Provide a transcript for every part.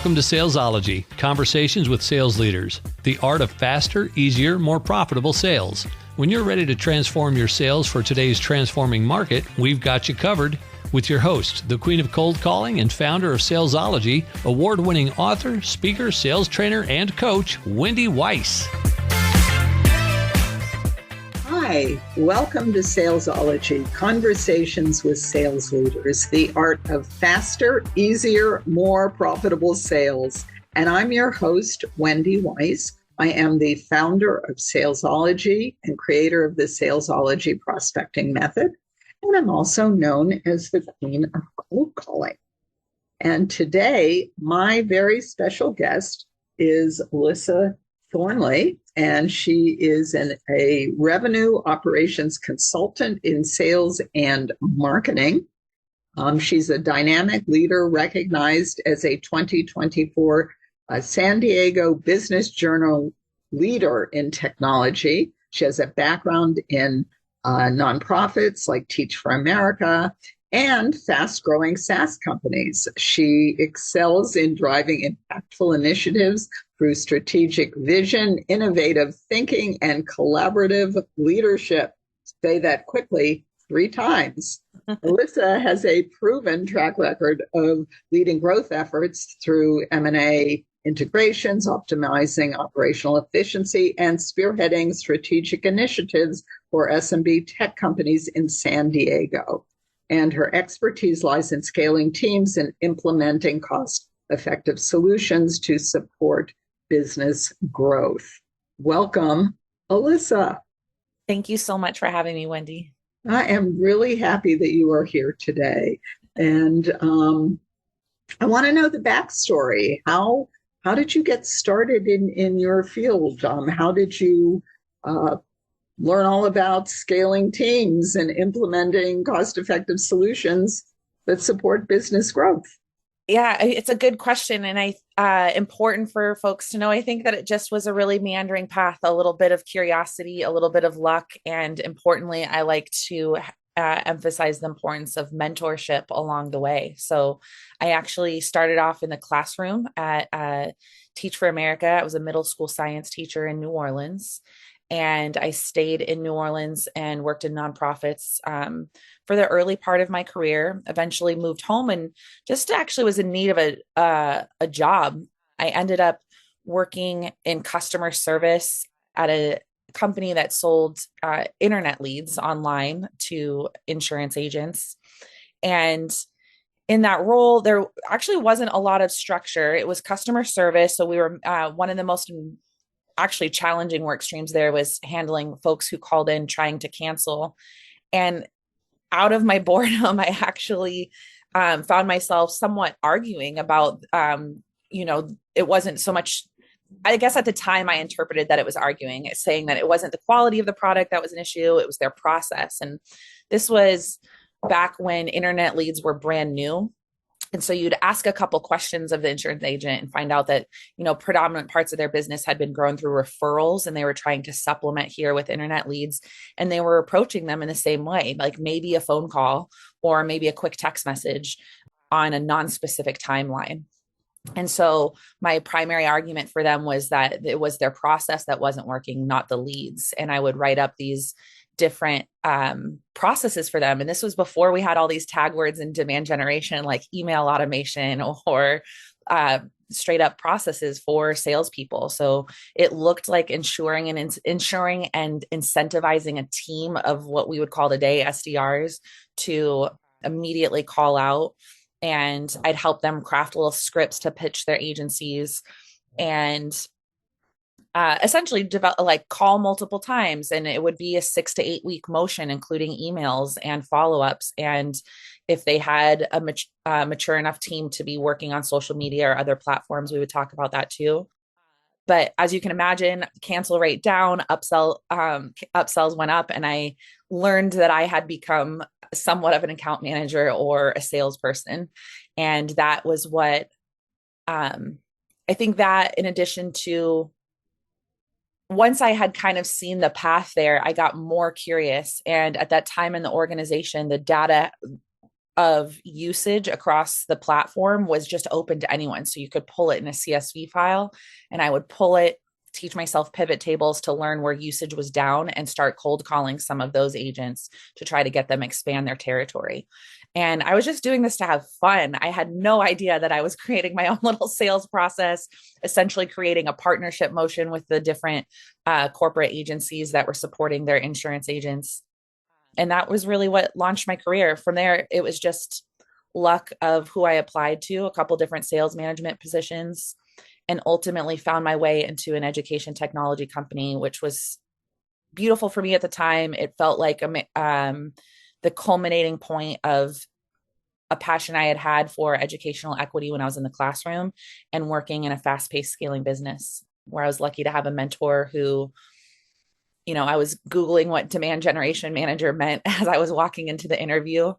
Welcome to Salesology, conversations with sales leaders, the art of faster, easier, more profitable sales. When you're ready to transform your sales for today's transforming market, we've got you covered with your host, the queen of cold calling and founder of Salesology, award-winning author, speaker, sales trainer, and coach, Wendy Weiss. Hi, welcome to Salesology, conversations with sales leaders, the art of faster, easier, more profitable sales. And I'm your host, Wendy Weiss. I am the founder of Salesology and creator of the Salesology prospecting method. And I'm also known as the queen of cold calling. And today, my very special guest is Alyssa Thornley, and she is a revenue operations consultant in sales and marketing. She's a dynamic leader recognized as a 2024 San Diego Business Journal leader in technology. She has a background in nonprofits like Teach for America and fast-growing SaaS companies. She excels in driving impactful initiatives through strategic vision, innovative thinking, and collaborative leadership. Say that quickly 3 times. Alyssa has a proven track record of leading growth efforts through M&A integrations, optimizing operational efficiency, and spearheading strategic initiatives for SMB tech companies in San Diego. And her expertise lies in scaling teams and implementing cost-effective solutions to support business growth. Welcome, Alyssa. Thank you so much for having me, Wendy. I am really happy that you are here today. And I want to know the backstory. How did you get started in your field? How did you learn all about scaling teams and implementing cost-effective solutions that support business growth? Yeah, it's a good question, and important for folks to know. I think that it just was a really meandering path, a little bit of curiosity, a little bit of luck, and importantly, I like to emphasize the importance of mentorship along the way. So I actually started off in the classroom at Teach for America. I was a middle school science teacher in New Orleans. And I stayed in New Orleans and worked in nonprofits for the early part of my career, eventually moved home and just actually was in need of a job. I ended up working in customer service at a company that sold internet leads online to insurance agents. And in that role, there actually wasn't a lot of structure. It was customer service. So we were one of the most actually challenging work streams there was handling folks who called in trying to cancel. And out of my boredom, I actually found myself somewhat arguing about, it wasn't so much, I guess at the time I interpreted that it was arguing, saying that it wasn't the quality of the product that was an issue, it was their process. And this was back when internet leads were brand new. And so you'd ask a couple questions of the insurance agent and find out that, predominant parts of their business had been grown through referrals, and they were trying to supplement here with internet leads. And they were approaching them in the same way, like maybe a phone call or maybe a quick text message on a non-specific timeline. And so my primary argument for them was that it was their process that wasn't working, not the leads. And I would write up these different processes for them. And this was before we had all these tag words in demand generation, like email automation or straight up processes for salespeople. So it looked like ensuring and incentivizing a team of what we would call today SDRs to immediately call out. And I'd help them craft little scripts to pitch their agencies and essentially call multiple times. And it would be a 6 to 8 week motion, including emails and follow-ups. And if they had a mature enough team to be working on social media or other platforms, we would talk about that too. But as you can imagine, cancel rate down, upsells went up. And I learned that I had become somewhat of an account manager or a salesperson. And that was what I think that in addition to once I had kind of seen the path there, I got more curious. And at that time in the organization, the data of usage across the platform was just open to anyone. So you could pull it in a CSV file, and I would pull it, teach myself pivot tables to learn where usage was down and start cold calling some of those agents to try to get them expand their territory. And I was just doing this to have fun. I had no idea that I was creating my own little sales process, essentially creating a partnership motion with the different corporate agencies that were supporting their insurance agents. And that was really what launched my career. From there, it was just luck of who I applied to, a couple different sales management positions, and ultimately found my way into an education technology company, which was beautiful for me at the time. It felt like the culminating point of a passion I had had for educational equity when I was in the classroom and working in a fast-paced scaling business, where I was lucky to have a mentor who, I was Googling what demand generation manager meant as I was walking into the interview.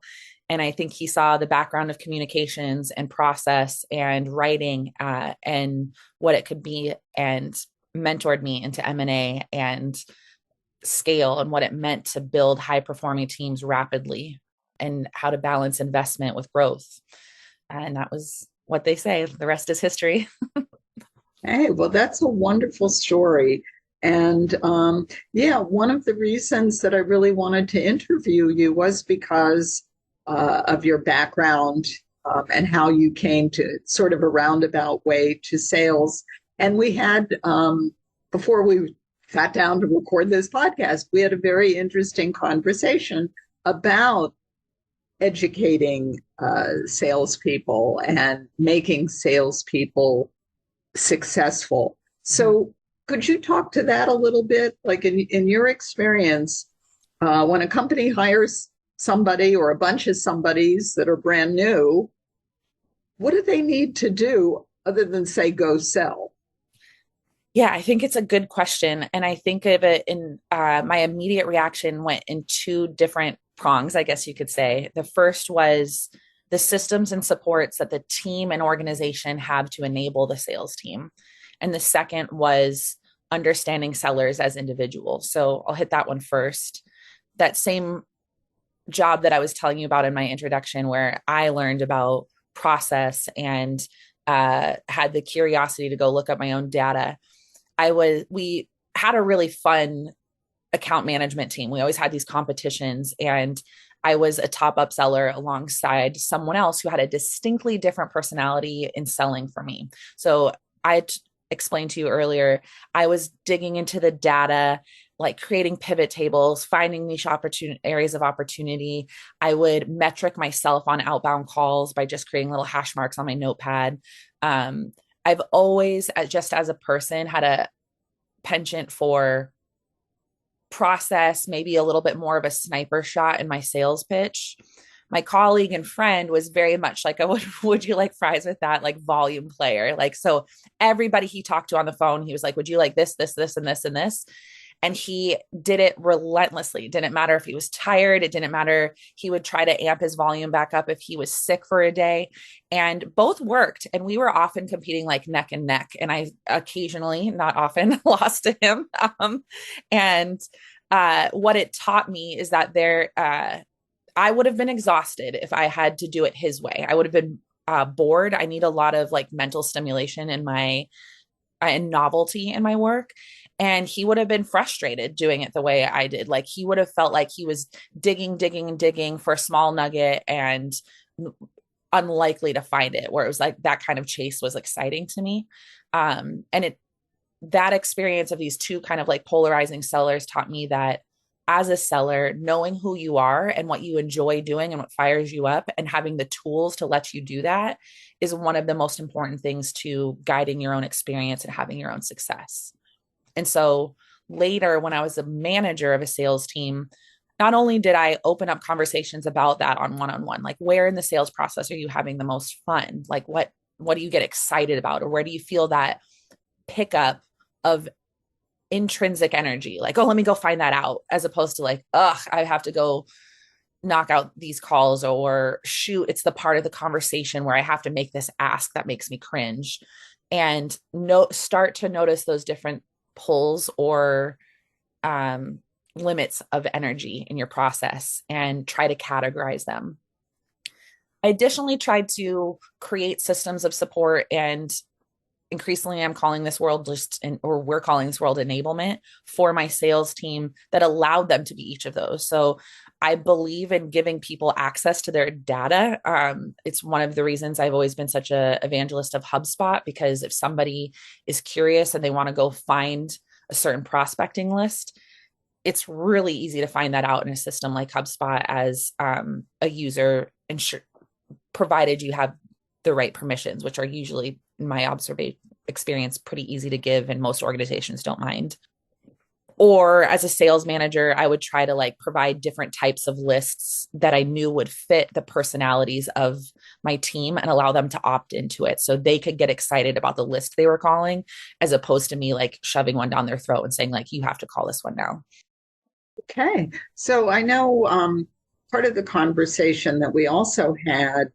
And I think he saw the background of communications and process and writing and what it could be, and mentored me into M&A and scale and what it meant to build high performing teams rapidly and how to balance investment with growth. And that was what they say. The rest is history. Hey, well, that's a wonderful story. And one of the reasons that I really wanted to interview you was because of your background and how you came to sort of a roundabout way to sales. And we had, before we sat down to record this podcast, we had a very interesting conversation about educating salespeople and making salespeople successful. So could you talk to that a little bit? Like in your experience, when a company hires somebody or a bunch of somebodies that are brand new, what do they need to do other than say, go sell? Yeah, I think it's a good question. And I think of it in my immediate reaction went in two different prongs, I guess you could say. The first was the systems and supports that the team and organization have to enable the sales team. And the second was understanding sellers as individuals. So I'll hit that one first. That same job that I was telling you about in my introduction, where I learned about process and had the curiosity to go look up my own data. We had a really fun account management team. We always had these competitions, and I was a top upseller alongside someone else who had a distinctly different personality in selling for me. So I explained to you earlier, I was digging into the data, like creating pivot tables, finding niche areas of opportunity. I would metric myself on outbound calls by just creating little hash marks on my notepad. I've always, just as a person, had a penchant for process, maybe a little bit more of a sniper shot in my sales pitch. My colleague and friend was very much like a would you like fries with that, like volume player. Like, so everybody he talked to on the phone, he was like, would you like this, this, this, and this, and this? And he did it relentlessly. It didn't matter if he was tired. It didn't matter. He would try to amp his volume back up if he was sick for a day. And both worked. And we were often competing like neck and neck. And I occasionally, not often, lost to him. What it taught me is that I would have been exhausted if I had to do it his way. I would have been bored. I need a lot of like mental stimulation and novelty in my work. And he would have been frustrated doing it the way I did. Like he would have felt like he was digging for a small nugget and unlikely to find it, where it was like that kind of chase was exciting to me. That experience of these two kind of like polarizing sellers taught me that as a seller, knowing who you are and what you enjoy doing and what fires you up and having the tools to let you do that is one of the most important things to guiding your own experience and having your own success. And so later, when I was a manager of a sales team, not only did I open up conversations about that on one-on-one, like where in the sales process are you having the most fun? Like what do you get excited about? Or where do you feel that pickup of intrinsic energy? Like, oh, let me go find that out, as opposed to like, I have to go knock out these calls, or shoot, it's the part of the conversation where I have to make this ask that makes me cringe. And start to notice those different pulls or limits of energy in your process and try to categorize them. I additionally tried to create systems of support, and increasingly I'm calling this world or we're calling this world enablement for my sales team that allowed them to be each of those. So I believe in giving people access to their data. It's one of the reasons I've always been such a evangelist of HubSpot, because if somebody is curious and they want to go find a certain prospecting list, it's really easy to find that out in a system like HubSpot as a user, provided you have the right permissions, which are usually, in my experience, pretty easy to give, and most organizations don't mind. Or as a sales manager, I would try to provide different types of lists that I knew would fit the personalities of my team and allow them to opt into it so they could get excited about the list they were calling, as opposed to me shoving one down their throat and saying you have to call this one now. Okay. So I know part of the conversation that we also had,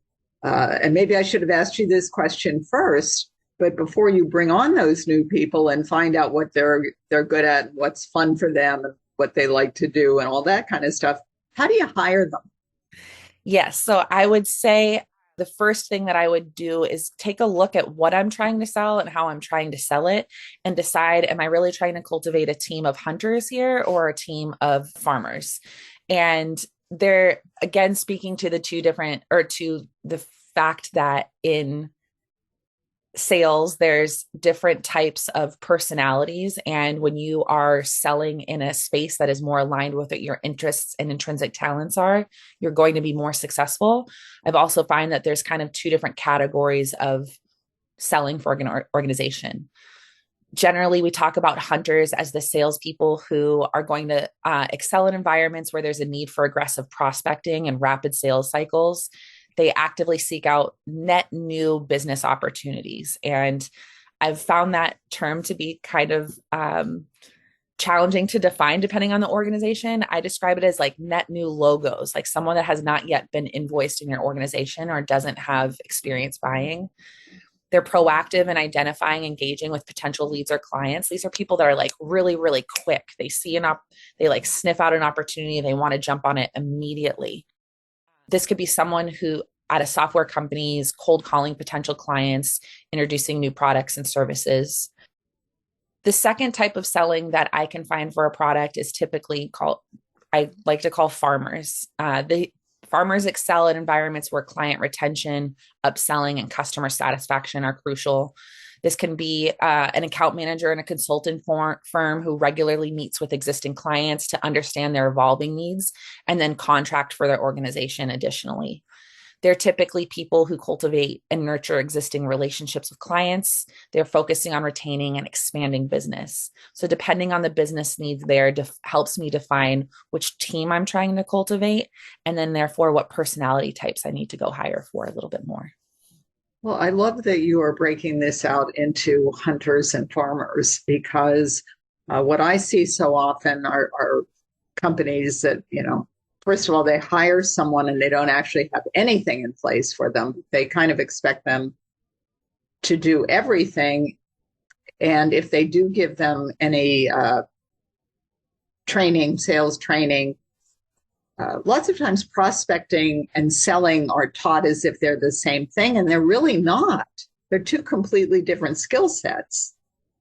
and maybe I should have asked you this question first, but before you bring on those new people and find out what they're good at, what's fun for them, and what they like to do and all that kind of stuff, how do you hire them? Yes. So I would say the first thing that I would do is take a look at what I'm trying to sell and how I'm trying to sell it, and decide, am I really trying to cultivate a team of hunters here or a team of farmers? And they're, again, speaking to the fact that in sales, there's different types of personalities. And when you are selling in a space that is more aligned with what your interests and intrinsic talents are, you're going to be more successful. I've also found that there's kind of two different categories of selling for an organization. Generally, we talk about hunters as the salespeople who are going to excel in environments where there's a need for aggressive prospecting and rapid sales cycles. They actively seek out net new business opportunities. And I've found that term to be kind of challenging to define depending on the organization. I describe it as net new logos, like someone that has not yet been invoiced in your organization or doesn't have experience buying. They're proactive in identifying, engaging with potential leads or clients. These are people that are really, really quick. They see they sniff out an opportunity. They want to jump on it immediately. This could be someone who at a software company is cold calling potential clients, introducing new products and services. The second type of selling that I can find for a product is typically I like to call farmers. The farmers excel in environments where client retention, upselling, and customer satisfaction are crucial. This can be an account manager in a consultant firm who regularly meets with existing clients to understand their evolving needs and then contract for their organization additionally. They're typically people who cultivate and nurture existing relationships with clients. They're focusing on retaining and expanding business. So depending on the business needs there, helps me define which team I'm trying to cultivate, and then therefore what personality types I need to go hire for a little bit more. Well, I love that you are breaking this out into hunters and farmers, because what I see so often are companies that, first of all, they hire someone and they don't actually have anything in place for them. They kind of expect them to do everything. And if they do give them any sales training, lots of times prospecting and selling are taught as if they're the same thing, and they're really not. They're two completely different skill sets.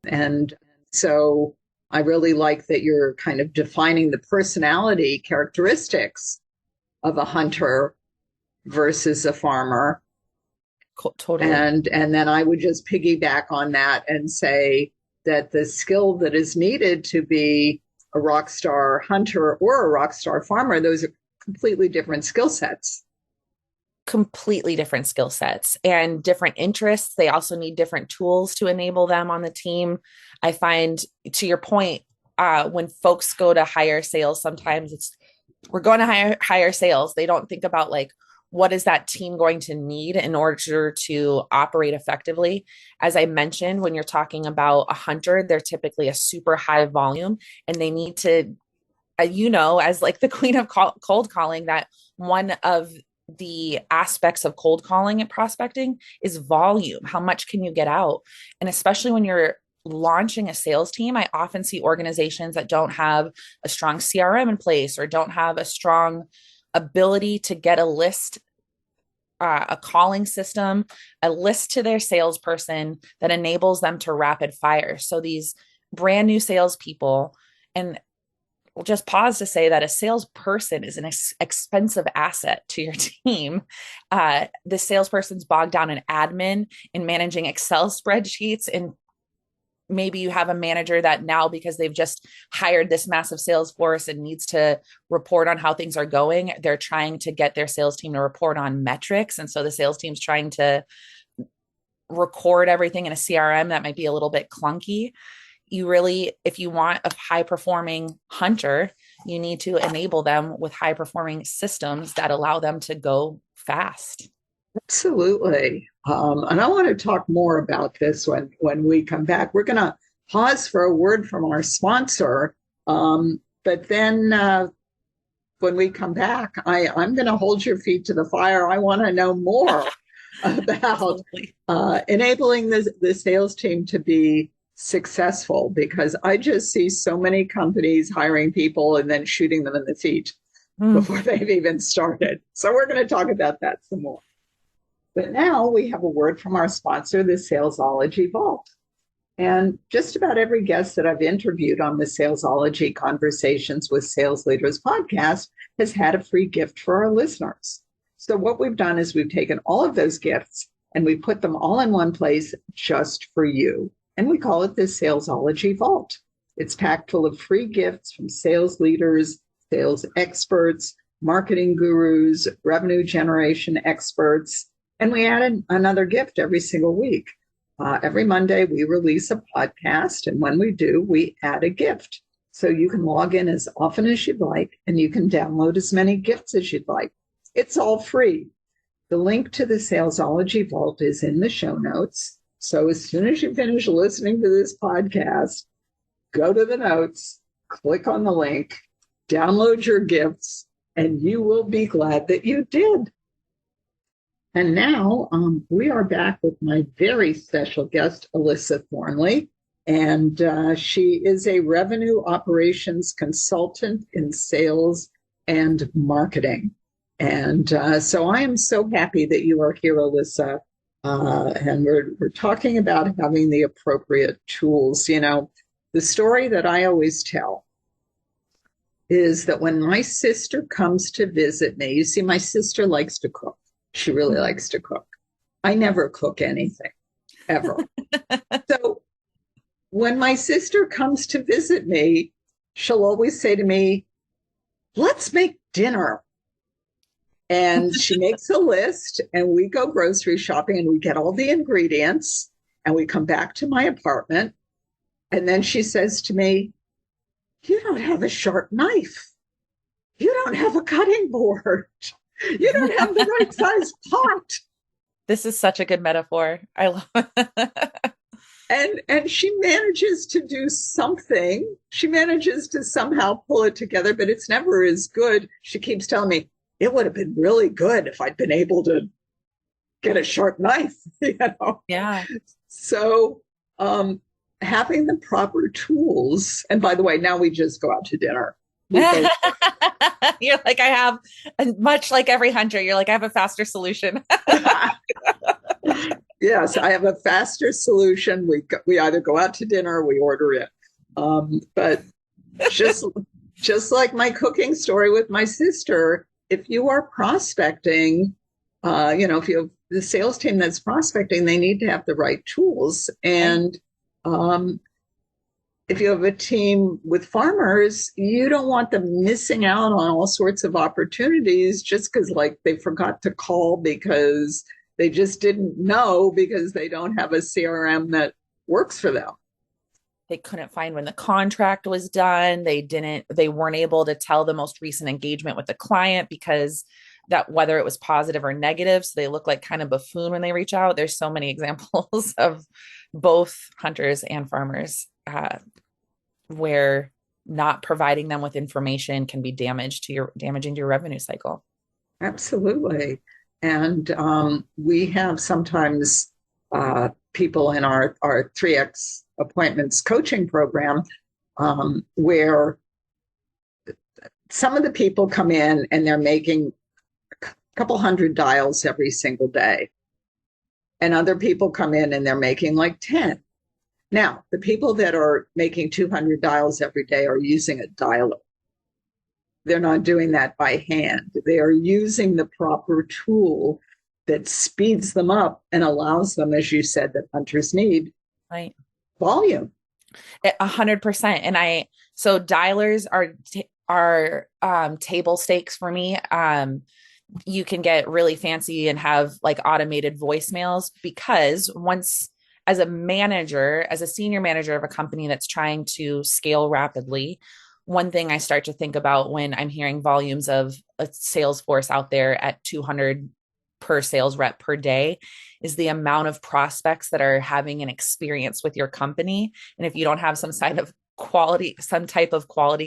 And so I really like that you're kind of defining the personality characteristics of a hunter versus a farmer. Totally. And then I would just piggyback on that and say that the skill that is needed to be a rock star hunter or a rock star farmer, those are completely different skill sets. Completely different skill sets and different interests. They also need different tools to enable them on the team. I find, to your point, when folks go to hire sales, sometimes we're going to hire sales. They don't think about what is that team going to need in order to operate effectively. As I mentioned, when you're talking about a hunter, they're typically a super high volume, and they need to, as the queen of cold calling, that one of the aspects of cold calling and prospecting is volume. How much can you get out? And especially when you're launching a sales team, I often see organizations that don't have a strong CRM in place or don't have a strong ability to get a list a calling system, a list to their salesperson that enables them to rapid fire. So these brand new salespeople, and we'll just pause to say that a salesperson is an expensive asset to your team. The salesperson's bogged down in admin, in managing Excel spreadsheets, and maybe you have a manager that now, because they've just hired this massive sales force and needs to report on how things are going, they're trying to get their sales team to report on metrics. And so the sales team's trying to record everything in a CRM that might be a little bit clunky. You really, if you want a high performing hunter, you need to enable them with high performing systems that allow them to go fast. Absolutely. And I want to talk more about this when we come back. We're going to pause for a word from our sponsor. But then when we come back, I'm going to hold your feet to the fire. I want to know more about enabling the sales team to be successful, because I just see so many companies hiring people and then shooting them in the feet before they've even started. So we're going to talk about that some more. But now we have a word from our sponsor, the Salesology Vault. And just about every guest that I've interviewed on the Salesology Conversations with Sales Leaders podcast has had a free gift for our listeners. So what we've done is we've taken all of those gifts and we put them all in one place just for you. And we call it the Salesology Vault. It's packed full of free gifts from sales leaders, sales experts, marketing gurus, revenue generation experts. And we add another gift every single week. Every Monday, we release a podcast. And when we do, we add a gift. So you can log in as often as you'd like, and you can download as many gifts as you'd like. It's all free. The link to the Salesology Vault is in the show notes. So as soon as you finish listening to this podcast, go to the notes, click on the link, download your gifts, and you will be glad that you did. And now we are back with my very special guest, Alyssa Thornley, and she is a revenue operations consultant in sales and marketing. And so I am so happy that you are here, Alyssa. And we're talking about having the appropriate tools. You know, the story that I always tell is that when my sister comes to visit me, you see, my sister likes to cook. She really likes to cook. I never cook anything, ever. So when my sister comes to visit me, she'll always say to me, let's make dinner. And she makes a list and we go grocery shopping and we get all the ingredients and we come back to my apartment. And then she says to me, you don't have a sharp knife. You don't have a cutting board. You don't have the right size pot. This is such a good metaphor. I love it. And she manages to do something. She manages to somehow pull it together, but it's never as good. She keeps telling me, it would have been really good if I'd been able to get a sharp knife, you know? Yeah. So having the proper tools, and by the way, now we just go out to dinner. You're like, I have, much like every hunter, you're like, I have a faster solution. Yes, I have a faster solution. We either go out to dinner or we order it. But just like my cooking story with my sister, if you are prospecting, if you have the sales team that's prospecting, they need to have the right tools. And if you have a team with farmers, you don't want them missing out on all sorts of opportunities just because they forgot to call because they just didn't know because they don't have a CRM that works for them. They couldn't find when the contract was done. They weren't able to tell the most recent engagement with the client because that whether it was positive or negative. So they look like kind of buffoon when they reach out. There's so many examples of both hunters and farmers where not providing them with information can be damaging to your revenue cycle. Absolutely. And we have sometimes people in our 3X appointments coaching program where some of the people come in and they're making couple hundred dials every single day. And other people come in and they're making like 10. Now, the people that are making 200 dials every day are using a dialer. They're not doing that by hand. They are using the proper tool that speeds them up and allows them, as you said, that hunters need, Right. volume. 100%. So dialers are table stakes for me. You can get really fancy and have like automated voicemails, because once, as a senior manager of a company that's trying to scale rapidly, one thing I start to think about when I'm hearing volumes of a sales force out there at 200 per sales rep per day is the amount of prospects that are having an experience with your company. And if you don't have some type of quality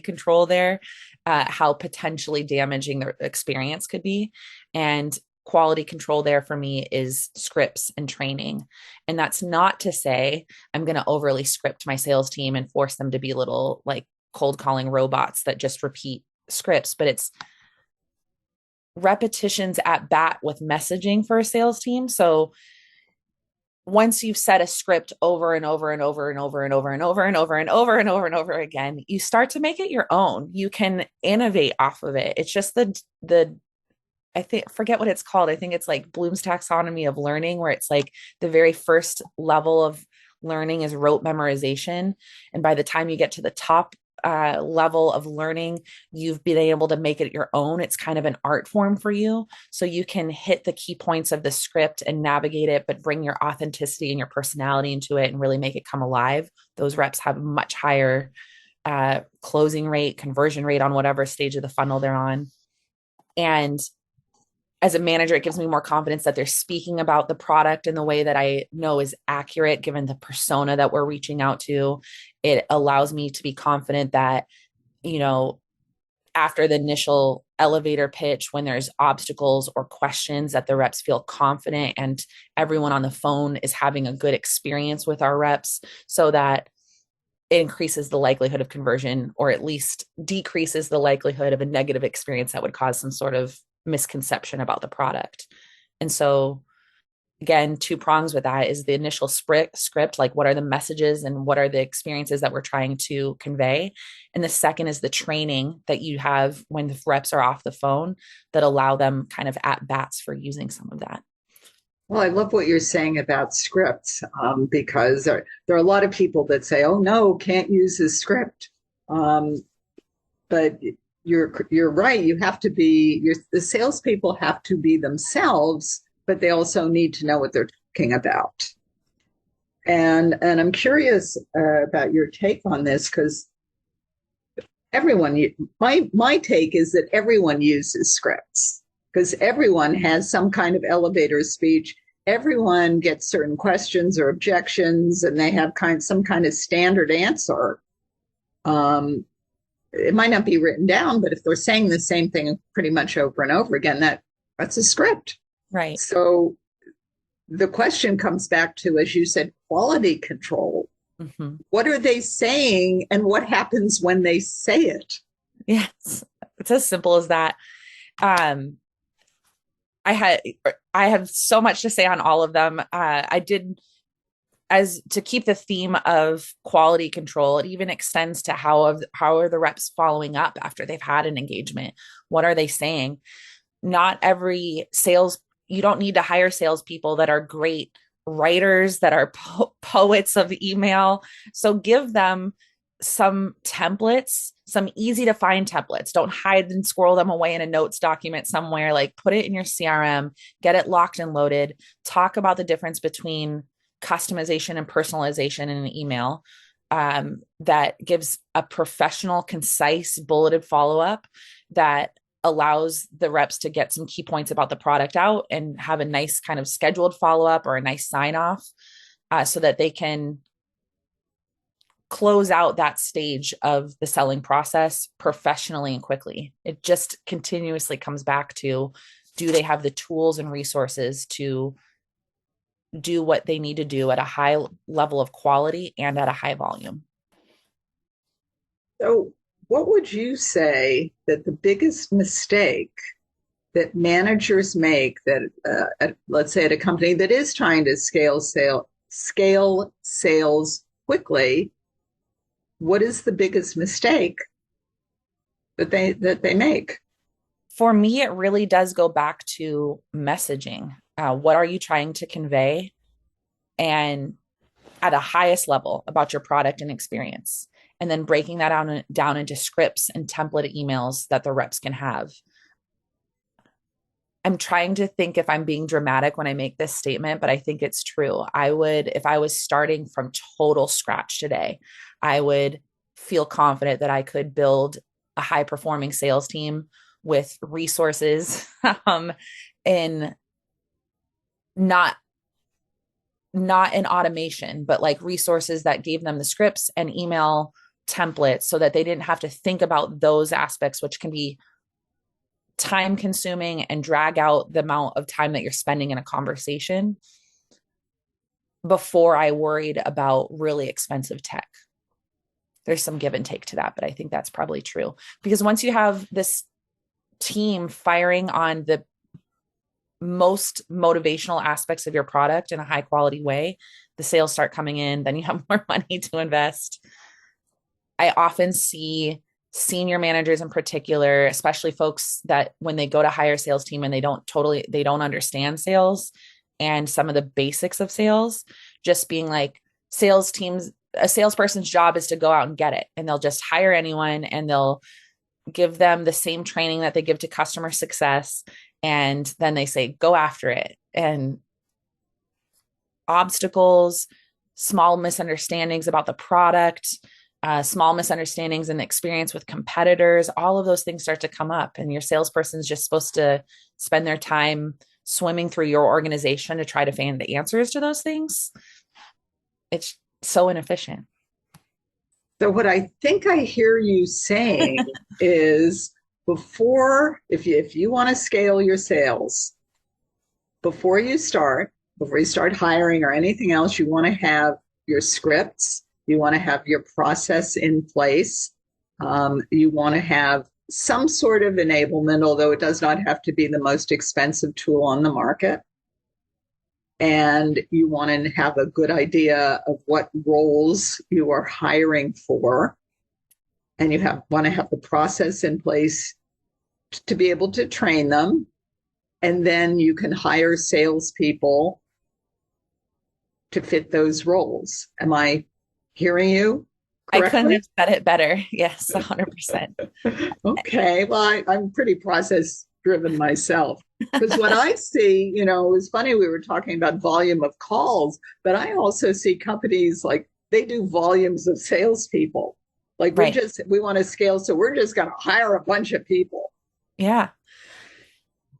control there, how potentially damaging the experience could be. And quality control there for me is scripts and training. And that's not to say I'm going to overly script my sales team and force them to be little like cold calling robots that just repeat scripts, but it's repetitions at bat with messaging for a sales team. So once you've set a script over and over and over and over and over and over and over and over and over and over again, you start to make it your own. You can innovate off of it. It's just forget what it's called. I think it's like Bloom's taxonomy of learning, where it's like the very first level of learning is rote memorization. And by the time you get to the top level of learning, you've been able to make it your own. It's kind of an art form for you. So you can hit the key points of the script and navigate it, but bring your authenticity and your personality into it and really make it come alive. Those reps have a much higher closing rate, conversion rate on whatever stage of the funnel they're on. And as a manager, it gives me more confidence that they're speaking about the product in the way that I know is accurate, given the persona that we're reaching out to. It allows me to be confident that, after the initial elevator pitch, when there's obstacles or questions, that the reps feel confident and everyone on the phone is having a good experience with our reps, so that it increases the likelihood of conversion, or at least decreases the likelihood of a negative experience that would cause some sort of misconception about the product. And so again, two prongs with that is the initial script, like what are the messages and what are the experiences that we're trying to convey. And the second is the training that you have when the reps are off the phone that allow them kind of at bats for using some of that. Well, I love what you're saying about scripts, because there are a lot of people that say, oh, no, can't use this script. But you're right. You have to be, the salespeople have to be themselves, but they also need to know what they're talking about. And I'm curious about your take on this, because my take is that everyone uses scripts, because everyone has some kind of elevator speech. Everyone gets certain questions or objections, and they have some kind of standard answer. It might not be written down, but if they're saying the same thing pretty much over and over again, that's a script. Right. So the question comes back to, as you said, quality control. Mm-hmm. What are they saying and what happens when they say it? Yes, it's as simple as that. I have so much to say on all of them. As to keep the theme of quality control, it even extends to how are the reps following up after they've had an engagement? What are they saying? Not every you don't need to hire salespeople that are great writers, that are poets of email. So give them some templates, some easy to find templates. Don't hide and squirrel them away in a notes document somewhere. Like, put it in your CRM, get it locked and loaded. Talk about the difference between customization and personalization in an email that gives a professional, concise, bulleted follow-up that allows the reps to get some key points about the product out and have a nice kind of scheduled follow-up or a nice sign-off so that they can close out that stage of the selling process professionally and quickly. It just continuously comes back to, do they have the tools and resources to do what they need to do at a high level of quality and at a high volume? So what would you say that the biggest mistake that managers make that, let's say at a company that is trying to scale sales quickly, what is the biggest mistake that they make? For me, it really does go back to messaging. What are you trying to convey? And at a highest level about your product and experience, and then breaking that down into scripts and template emails that the reps can have. I'm trying to think if I'm being dramatic when I make this statement, but I think it's true. If I was starting from total scratch today, I would feel confident that I could build a high performing sales team with resources in not in automation, but like resources that gave them the scripts and email templates so that they didn't have to think about those aspects, which can be time consuming and drag out the amount of time that you're spending in a conversation, before I worried about really expensive tech. There's some give and take to that, but I think that's probably true, because once you have this team firing on the most motivational aspects of your product in a high quality way, the sales start coming in, then you have more money to invest. I often see senior managers in particular, especially folks that when they go to hire a sales team and they don't understand sales and some of the basics of sales, just being like, sales teams, a salesperson's job is to go out and get it. And they'll just hire anyone and they'll give them the same training that they give to customer success. And then they say, go after it. And obstacles, small misunderstandings about the product, small misunderstandings and experience with competitors, all of those things start to come up. And your salesperson's just supposed to spend their time swimming through your organization to try to find the answers to those things. It's so inefficient. So what I think I hear you saying is, if you want to scale your sales, before you start hiring or anything else, you want to have your scripts, you want to have your process in place, you want to have some sort of enablement, although it does not have to be the most expensive tool on the market. And you want to have a good idea of what roles you are hiring for. And you want to have the process in place to be able to train them. And then you can hire salespeople to fit those roles. Am I hearing you correctly? I couldn't have said it better. Yes, 100%. Okay. Well, I'm pretty process driven myself. Because what I see, it was funny, we were talking about volume of calls, but I also see companies like they do volumes of salespeople. Like we want to scale, so we're just going to hire a bunch of people. Yeah.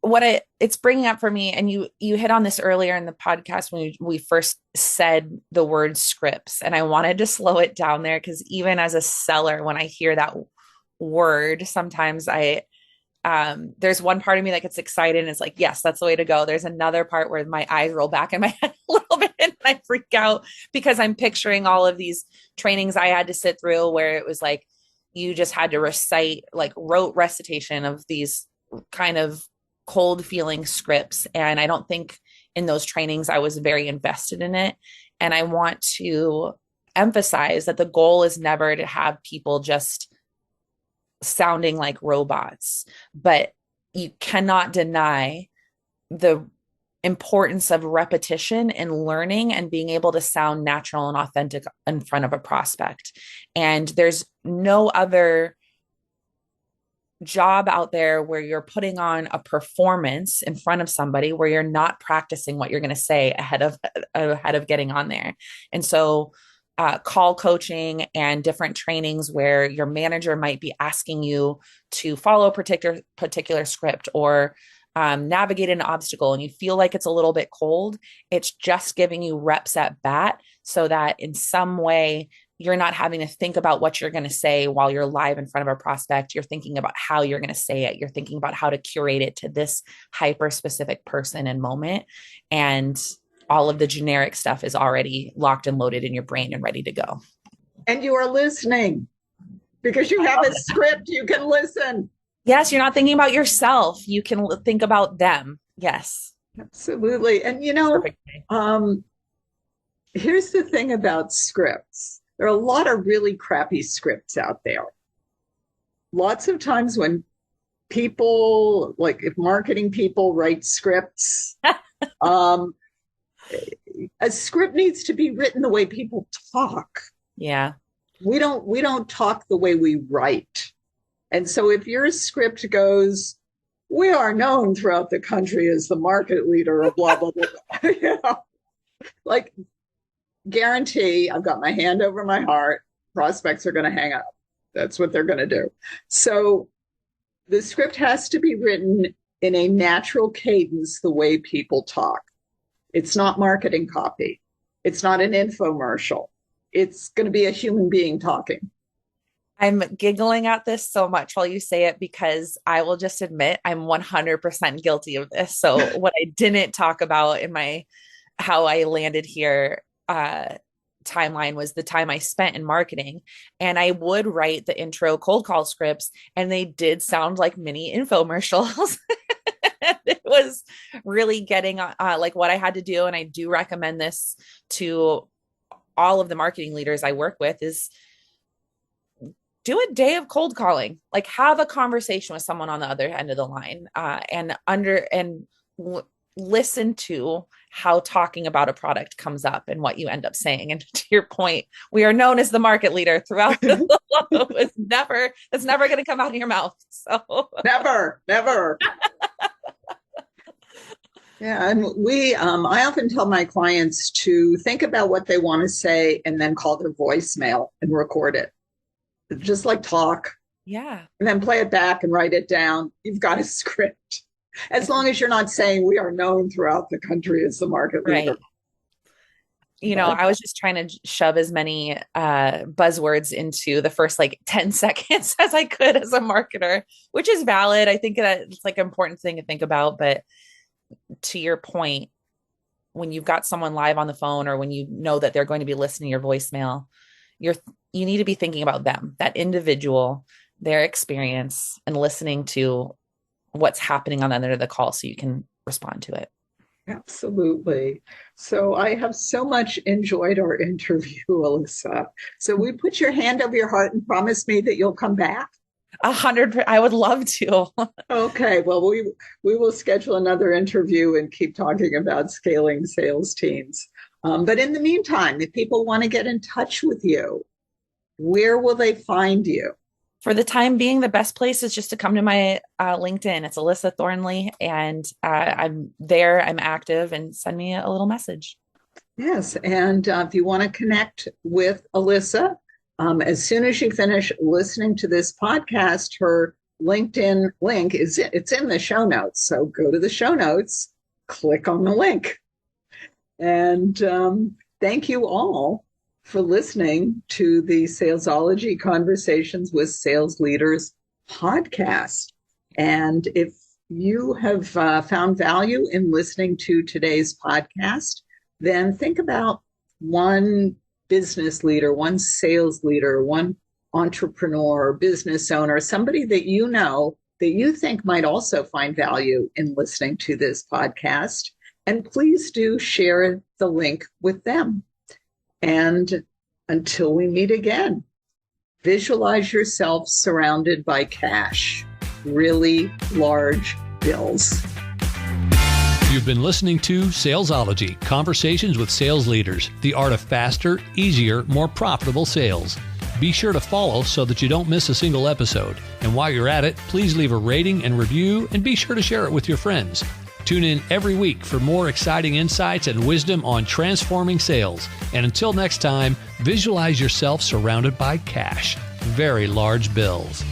What it's bringing up for me, and you hit on this earlier in the podcast when we first said the word scripts, and I wanted to slow it down there because even as a seller, when I hear that word, sometimes there's one part of me that gets excited and it's like, yes, that's the way to go. There's another part where my eyes roll back in my head a little bit and I freak out because I'm picturing all of these trainings I had to sit through where it was like, you just had to recite, like rote recitation of these kind of cold feeling scripts. And I don't think in those trainings, I was very invested in it. And I want to emphasize that the goal is never to have people just sounding like robots, but you cannot deny the importance of repetition and learning and being able to sound natural and authentic in front of a prospect. And there's no other job out there where you're putting on a performance in front of somebody where you're not practicing what you're going to say ahead of getting on there. And so call coaching and different trainings where your manager might be asking you to follow a particular script or navigate an obstacle and you feel like it's a little bit cold. It's just giving you reps at bat so that in some way you're not having to think about what you're going to say while you're live in front of a prospect. You're thinking about how you're going to say it. You're thinking about how to curate it to this hyper specific person and moment. And all of the generic stuff is already locked and loaded in your brain and ready to go. And you are listening because you have a script, you can listen. Yes, you're not thinking about yourself. You can think about them. Yes. Absolutely. And Perfect. here's the thing about scripts. There are a lot of really crappy scripts out there. Lots of times when people, like if marketing people write scripts, a script needs to be written the way people talk. Yeah. We don't talk the way we write. And so if your script goes, we are known throughout the country as the market leader of blah, blah, blah, like guarantee, I've got my hand over my heart, prospects are going to hang up. That's what they're going to do. So the script has to be written in a natural cadence, the way people talk. It's not marketing copy. It's not an infomercial. It's going to be a human being talking. I'm giggling at this so much while you say it because I will just admit I'm 100% guilty of this. So what I didn't talk about in my how I landed here timeline was the time I spent in marketing, and I would write the intro cold call scripts, and they did sound like mini infomercials. It was really getting like what I had to do, and I do recommend this to all of the marketing leaders I work with is do a day of cold calling, like have a conversation with someone on the other end of the line, listen to how talking about a product comes up and what you end up saying. And to your point, we are known as the market leader throughout the it's never going to come out of your mouth. So never. Yeah. And I often tell my clients to think about what they want to say and then call their voicemail and record it. Just like talk. Yeah. And then play it back and write it down. You've got a script. As long as you're not saying we are known throughout the country as the market leader. Right. I was just trying to shove as many buzzwords into the first 10 seconds as I could as a marketer, which is valid. I think that it's an important thing to think about. But to your point, when you've got someone live on the phone or when you know that they're going to be listening to your voicemail, you need to be thinking about them, that individual, their experience, and listening to what's happening on the other end of the call so you can respond to it. Absolutely. So I have so much enjoyed our interview, Alyssa. So we put your hand over your heart and promise me that you'll come back. 100%. I would love to. Okay. Well, we will schedule another interview and keep talking about scaling sales teams. But in the meantime, if people want to get in touch with you, where will they find you? For the time being, the best place is just to come to my LinkedIn. It's Alyssa Thornley, and I'm there. I'm active, and send me a little message. Yes, and if you want to connect with Alyssa, as soon as you finish listening to this podcast, her LinkedIn link it's in the show notes. So go to the show notes, click on the link, and thank you all for listening to the Salesology Conversations with Sales Leaders podcast. And if you have found value in listening to today's podcast, then think about one business leader, one sales leader, one entrepreneur, business owner, somebody that you know that you think might also find value in listening to this podcast. And please do share the link with them. And until we meet again, visualize yourself surrounded by cash, really large bills. You've been listening to Salesology, Conversations with Sales Leaders, the art of faster, easier, more profitable sales. Be sure to follow so that you don't miss a single episode. And while you're at it, please leave a rating and review, and be sure to share it with your friends. Tune in every week for more exciting insights and wisdom on transforming sales. And until next time, visualize yourself surrounded by cash, very large bills.